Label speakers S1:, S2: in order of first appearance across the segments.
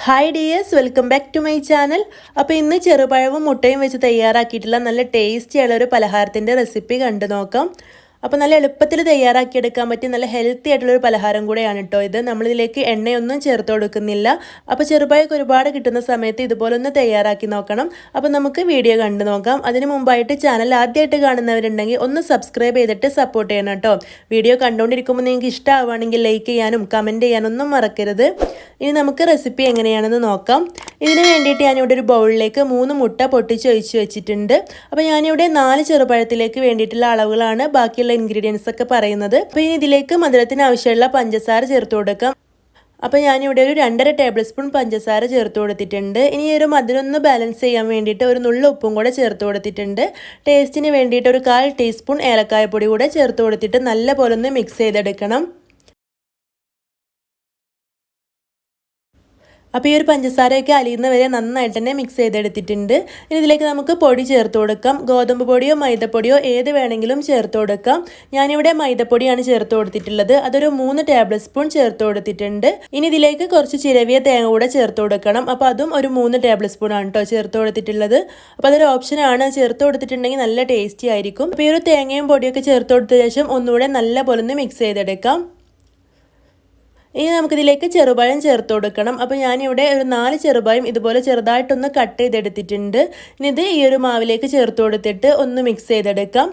S1: Hi dears, welcome back to my channel. അപ്പോൾ ഇന്ന് ചെറുപഴവും മുട്ടയും വെച്ച് തയ്യാറാക്കിയിട്ടുള്ള നല്ല ടേസ്റ്റി ആയിട്ടുള്ള ഒരു പലഹാരത്തിന്റെ റെസിപ്പി കണ്ടു നോക്കാം. അപ്പോൾ നല്ല എളുപ്പത്തിൽ തയ്യാറാക്കി എടുക്കാൻ പറ്റിയ നല്ല ഹെൽത്തി ആയിട്ടുള്ള ഒരു പലഹാരം കൂടെയാണ് ട്ടോ ഇത്. നമ്മൾ ഇതിലേക്ക് എണ്ണയൊന്നും ചേർത്ത് കൊടുക്കുന്നില്ല. അപ്പോൾ ചെറുപഴം ഒരുപാട് കിട്ടുന്ന സമയത്ത് ഇതുപോലെ ഒന്ന് തയ്യാറാക്കി നോക്കണം. അപ്പോൾ നമുക്ക് വീഡിയോ കണ്ടു നോക്കാം. അതിനു മുമ്പായിട്ട് ചാനൽ ആദ്യമായിട്ട് കാണുന്നവരുണ്ടെങ്കിൽ ഒന്ന് സബ്സ്ക്രൈബ് ചെയ്തിട്ട് സപ്പോർട്ട് ചെയ്യണം ട്ടോ. വീഡിയോ കണ്ടുകൊണ്ടിരിക്കുമ്പോൾ നിങ്ങൾക്ക് ഇഷ്ടമാവുകയാണെങ്കിൽ ലൈക്ക് ചെയ്യാനും കമന്റ് ചെയ്യാനും ഒന്നും മറക്കരുത്. ഇനി നമുക്ക് റെസിപ്പി എങ്ങനെയാണെന്ന് നോക്കാം. ഇതിനു വേണ്ടിയിട്ട് ഞാനിവിടെ ഒരു ബൗളിലേക്ക് 3 മുട്ട പൊട്ടിച്ച് ഒഴിച്ച് വെച്ചിട്ടുണ്ട്. അപ്പോൾ ഞാനിവിടെ 4 ചെറുപഴത്തിലേക്ക് വേണ്ടിയിട്ടുള്ള അളവുകളാണ് ബാക്കിയുള്ള ഇൻഗ്രീഡിയൻസ് ഒക്കെ പറയുന്നത്. അപ്പോൾ ഇനി ഇതിലേക്ക് മധുരത്തിന് ആവശ്യമുള്ള പഞ്ചസാര ചേർത്ത് കൊടുക്കാം. അപ്പോൾ ഞാനിവിടെ ഒരു 2.5 ടേബിൾ സ്പൂൺ പഞ്ചസാര ചേർത്ത് കൊടുത്തിട്ടുണ്ട്. ഇനി ഒരു മധുരം ഒന്ന് ബാലൻസ് ചെയ്യാൻ വേണ്ടിയിട്ട് ഒരു നുള്ളു ഉപ്പും കൂടെ ചേർത്ത് കൊടുത്തിട്ടുണ്ട്. ടേസ്റ്റിന് വേണ്ടിയിട്ട് ഒരു 1/4 ടീസ്പൂൺ ഏലക്കായപ്പൊടി കൂടെ ചേർത്ത് കൊടുത്തിട്ട് നല്ല പോലെ ഒന്ന് മിക്സ് ചെയ്തെടുക്കണം. അപ്പോൾ ഈ ഒരു പഞ്ചസാരയൊക്കെ അലിയുന്ന വരെ നന്നായിട്ട് തന്നെ മിക്സ് ചെയ്തെടുത്തിട്ടുണ്ട്. ഇനി ഇതിലേക്ക് നമുക്ക് പൊടി ചേർത്ത് കൊടുക്കാം. ഗോതമ്പ് പൊടിയോ മൈദപ്പൊടിയോ ഏത് വേണമെങ്കിലും ചേർത്ത് കൊടുക്കാം. ഞാനിവിടെ മൈദപ്പൊടിയാണ് ചേർത്ത് കൊടുത്തിട്ടുള്ളത്. അതൊരു 3 ടേബിൾ സ്പൂൺ ചേർത്ത് കൊടുത്തിട്ടുണ്ട്. ഇനി ഇതിലേക്ക് കുറച്ച് ചിരവിയ തേങ്ങ കൂടെ ചേർത്ത് കൊടുക്കണം. അപ്പോൾ അതും ഒരു 3 ടേബിൾ സ്പൂൺ ആണ് കേട്ടോ ചേർത്ത് കൊടുത്തിട്ടുള്ളത്. അപ്പോൾ അതൊരു ഓപ്ഷനാണ്. ചേർത്ത് കൊടുത്തിട്ടുണ്ടെങ്കിൽ നല്ല ടേസ്റ്റി ആയിരിക്കും. അപ്പോൾ ഈ ഒരു തേങ്ങയും പൊടിയൊക്കെ ചേർത്ത് കൊടുത്ത ശേഷം ഒന്നുകൂടെ നല്ല പോലെ ഒന്ന് മിക്സ് ചെയ്തെടുക്കാം. ഇനി നമുക്കിതിലേക്ക് ചെറുപഴം ചേർത്ത് കൊടുക്കണം. അപ്പോൾ ഞാനിവിടെ ഒരു 4 ചെറുപഴം ഇതുപോലെ ചെറുതായിട്ടൊന്ന് കട്ട് ചെയ്തെടുത്തിട്ടുണ്ട്. ഇനി ഇത് ഈ ഒരു മാവിലേക്ക് ചേർത്ത് കൊടുത്തിട്ട് ഒന്ന് മിക്സ് ചെയ്തെടുക്കാം.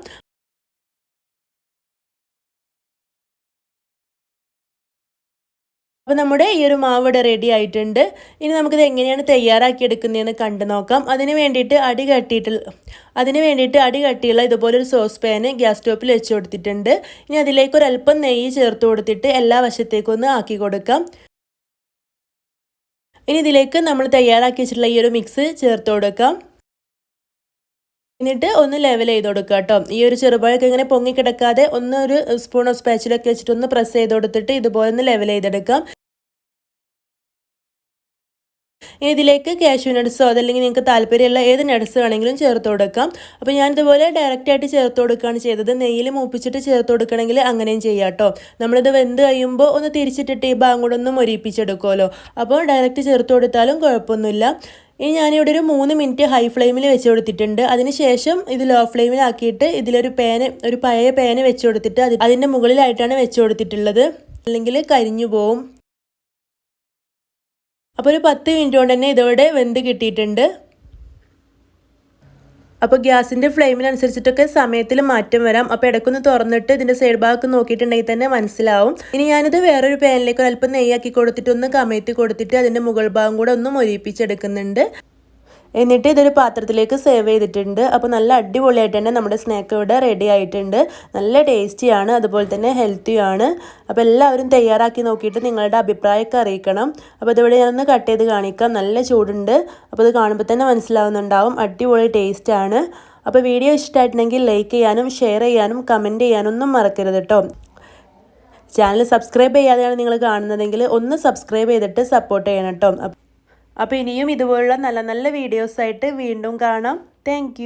S1: അപ്പോൾ നമ്മുടെ ഈ ഒരു മാവ് ഇവിടെ റെഡി ആയിട്ടുണ്ട്. ഇനി നമുക്കിത് എങ്ങനെയാണ് തയ്യാറാക്കി എടുക്കുന്നതെന്ന് കണ്ടു നോക്കാം. അതിന് വേണ്ടിയിട്ട് അടി കട്ടിയുള്ള ഇതുപോലൊരു സോസ് പാന് ഗ്യാസ് സ്റ്റോപ്പിൽ വെച്ച് കൊടുത്തിട്ടുണ്ട്. ഇനി അതിലേക്ക് ഒരല്പം നെയ്യ് ചേർത്ത് കൊടുത്തിട്ട് എല്ലാ വശത്തേക്കും ഒന്ന് ആക്കി കൊടുക്കാം. ഇനി ഇതിലേക്ക് നമ്മൾ തയ്യാറാക്കി വെച്ചിട്ടുള്ള ഈ ഒരു മിക്സ് ചേർത്ത് കൊടുക്കാം. എന്നിട്ട് ഒന്ന് ലെവൽ ചെയ്ത് കൊടുക്കുക കേട്ടോ. ഈ ഒരു ചെറുപഴമൊക്കെ ഇങ്ങനെ പൊങ്ങിക്കിടക്കാതെ ഒരു സ്പൂണോ സ്പാച്ചിലൊക്കെ വെച്ചിട്ട് ഒന്ന് പ്രസ് ചെയ്ത് കൊടുത്തിട്ട് ഇതുപോലെ ഒന്ന് ലെവൽ ചെയ്തെടുക്കാം. ഇനി ഇതിലേക്ക് കാഷ്യൂ നട്ട്സോ അതല്ലെങ്കിൽ നിങ്ങൾക്ക് താല്പര്യമുള്ള ഏത് നട്ട്സ് വേണമെങ്കിലും ചേർത്ത് കൊടുക്കാം. അപ്പോൾ ഞാനിതുപോലെ ഡയറക്റ്റായിട്ട് ചേർത്ത് കൊടുക്കുകയാണ് ചെയ്തത്. നെയ്യിൽ മൂപ്പിച്ചിട്ട് ചേർത്ത് കൊടുക്കണമെങ്കിൽ അങ്ങനെയും ചെയ്യാം കേട്ടോ. നമ്മളിത് വെന്ത് കഴിയുമ്പോൾ ഒന്ന് തിരിച്ചിട്ടിട്ട് ഈ ഭാഗം കൂടെ ഒന്ന് മൊരിപ്പിച്ചെടുക്കുമല്ലോ. അപ്പോൾ ഡയറക്റ്റ് ചേർത്ത് കൊടുത്താലും കുഴപ്പമൊന്നുമില്ല. ഇനി ഞാനിവിടെ ഒരു 3 മിനിറ്റ് ഹൈ ഫ്ലെയിമിൽ വെച്ച് കൊടുത്തിട്ടുണ്ട്. അതിനുശേഷം ഇത് ലോ ഫ്ലെയിമിലാക്കിയിട്ട് ഇതിലൊരു പഴയ പാന് വെച്ച് കൊടുത്തിട്ട് അതിൻ്റെ മുകളിലായിട്ടാണ് വെച്ച് കൊടുത്തിട്ടുള്ളത്. അല്ലെങ്കിൽ കരിഞ്ഞു പോവും. അപ്പോൾ ഒരു 10 മിനിറ്റ് കൊണ്ട് തന്നെ ഇതോടെ വെന്ത് കിട്ടിയിട്ടുണ്ട്. അപ്പോൾ ഗ്യാസിൻ്റെ ഫ്ലെയിമിനനുസരിച്ചിട്ടൊക്കെ സമയത്തിൽ മാറ്റം വരാം. അപ്പോൾ ഇടയ്ക്കൊന്ന് തുറന്നിട്ട് ഇതിൻ്റെ സൈഡ് ഭാഗമൊക്കെ നോക്കിയിട്ടുണ്ടെങ്കിൽ തന്നെ മനസ്സിലാവും. ഇനി ഞാനിത് വേറൊരു പാനിലേക്ക് ഒരല്പം നെയ്യാക്കി കൊടുത്തിട്ട് ഒന്ന് കമഴ്ത്തി കൊടുത്തിട്ട് അതിൻ്റെ മുകൾ ഭാഗം കൂടെ ഒന്ന് മൊരിപ്പിച്ചെടുക്കുന്നുണ്ട്. എന്നിട്ട് ഇതൊരു പാത്രത്തിലേക്ക് സേവ് ചെയ്തിട്ടുണ്ട്. അപ്പോൾ നല്ല അടിപൊളിയായിട്ട് തന്നെ നമ്മുടെ സ്നാക്ക് ഇവിടെ റെഡി ആയിട്ടുണ്ട്. നല്ല ടേസ്റ്റിയാണ്, അതുപോലെ തന്നെ ഹെൽത്തിയാണ്. അപ്പോൾ എല്ലാവരും തയ്യാറാക്കി നോക്കിയിട്ട് നിങ്ങളുടെ അഭിപ്രായമൊക്കെ അറിയിക്കണം. അപ്പോൾ ഇതിവിടെ ഞാനൊന്ന് കട്ട് ചെയ്ത് കാണിക്കാം. നല്ല ചൂടുണ്ട്. അപ്പോൾ ഇത് കാണുമ്പോൾ തന്നെ മനസ്സിലാവുന്നുണ്ടാവും. അടിപൊളി ടേസ്റ്റാണ്. അപ്പോൾ വീഡിയോ ഇഷ്ടമായിട്ടുണ്ടെങ്കിൽ ലൈക്ക് ചെയ്യാനും ഷെയർ ചെയ്യാനും കമൻറ്റ് ചെയ്യാനും ഒന്നും മറക്കരുത് കേട്ടോ. ചാനൽ സബ്സ്ക്രൈബ് ചെയ്യാതെയാണ് നിങ്ങൾ കാണുന്നതെങ്കിൽ ഒന്ന് സബ്സ്ക്രൈബ് ചെയ്തിട്ട് സപ്പോർട്ട് ചെയ്യണം കേട്ടോ. അപ്പോൾ ഇനിയും ഇതുപോലുള്ള നല്ല നല്ല വീഡിയോസായിട്ട് വീണ്ടും കാണാം. താങ്ക്